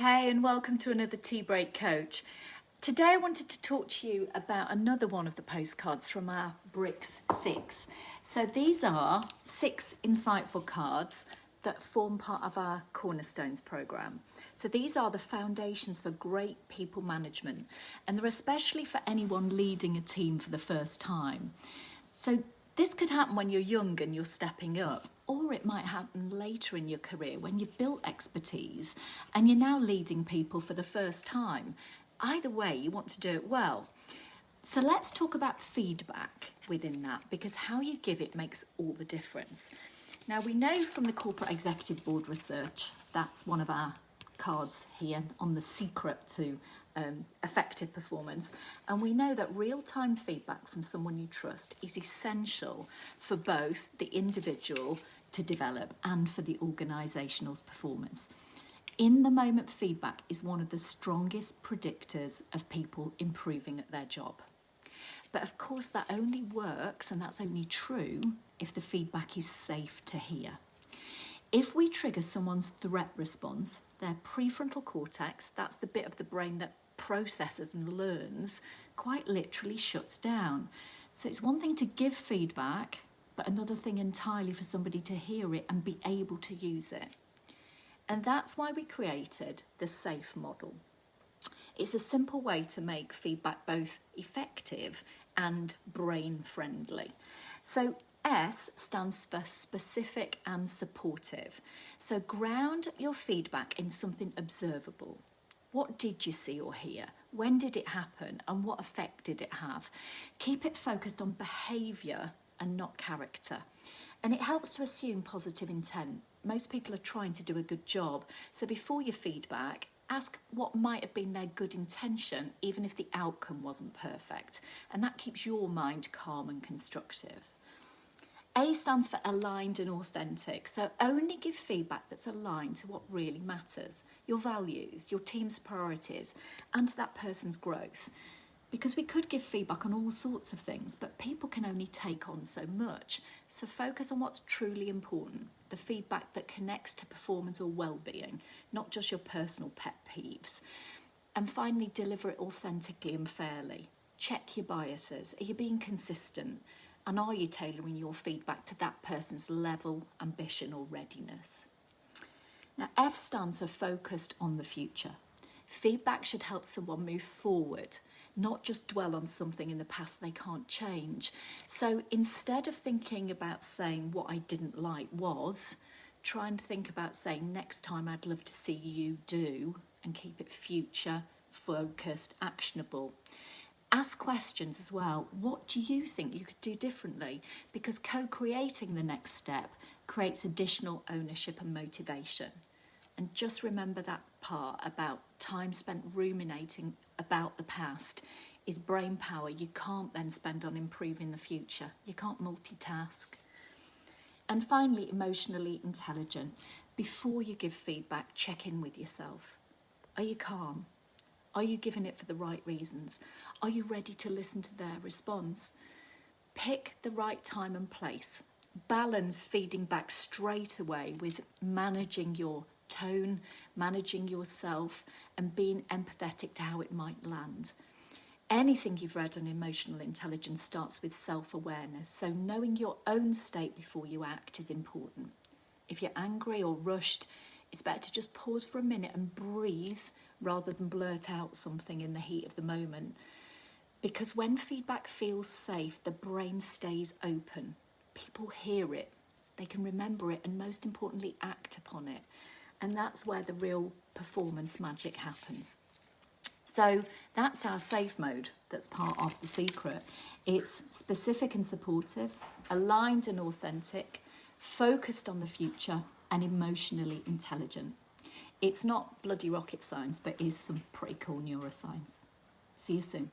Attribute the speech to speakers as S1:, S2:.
S1: Hey, and welcome to another Tea Break Coach. Today I wanted to talk to you about another one of the postcards from our Bricks 6. So these are 6 insightful cards that form part of our Cornerstones programme. So these are the foundations for great people management, and they're especially for anyone leading a team for the first time. So this could happen when you're young and you're stepping up, or it might happen later in your career when you've built expertise and you're now leading people for the first time. Either way, you want to do it well. So let's talk about feedback within that, because how you give it makes all the difference. Now, we know from the Corporate Executive Board research, that's one of our cards here on the secret to effective performance, and we know that real-time feedback from someone you trust is essential for both the individual to develop and for the organisational's performance. In-the-moment feedback is one of the strongest predictors of people improving at their job. But of course that only works, and that's only true, if the feedback is safe to hear. If we trigger someone's threat response, their prefrontal cortex, that's the bit of the brain that processes and learns, quite literally shuts down. So it's one thing to give feedback, but another thing entirely for somebody to hear it and be able to use it. And that's why we created the SAFE model. It's a simple way to make feedback both effective and brain friendly. So S stands for specific and supportive. So ground your feedback in something observable. What did you see or hear? When did it happen? And what effect did it have? Keep it focused on behaviour and not character. And it helps to assume positive intent. Most people are trying to do a good job. So before your feedback, ask what might have been their good intention, even if the outcome wasn't perfect. And that keeps your mind calm and constructive. A stands for aligned and authentic. So only give feedback that's aligned to what really matters, your values, your team's priorities, and to that person's growth. Because we could give feedback on all sorts of things, but people can only take on so much. So focus on what's truly important, the feedback that connects to performance or well-being, not just your personal pet peeves. And finally, deliver it authentically and fairly. Check your biases. Are you being consistent? And are you tailoring your feedback to that person's level, ambition or readiness? Now, F stands for focused on the future. Feedback should help someone move forward, not just dwell on something in the past they can't change. So instead of thinking about saying what I didn't like was, try and think about saying next time I'd love to see you do, and keep it future, focused, actionable. Ask questions as well. What do you think you could do differently? Because co-creating the next step creates additional ownership and motivation. And just remember that part about time spent ruminating about the past is brain power you can't then spend on improving the future. You can't multitask. And finally, emotionally intelligent. Before you give feedback, check in with yourself. Are you calm? Are you giving it for the right reasons? Are you ready to listen to their response? Pick the right time and place. Balance feeding back straight away with managing your tone, managing yourself, and being empathetic to how it might land. Anything you've read on emotional intelligence starts with self-awareness, so knowing your own state before you act is important. If you're angry or rushed, it's better to just pause for a minute and breathe rather than blurt out something in the heat of the moment. Because when feedback feels safe, the brain stays open. People hear it, they can remember it, and most importantly, act upon it. And that's where the real performance magic happens. So that's our safe mode that's part of the secret. It's specific and supportive, aligned and authentic, focused on the future, and emotionally intelligent. It's not bloody rocket science, but is some pretty cool neuroscience. See you soon.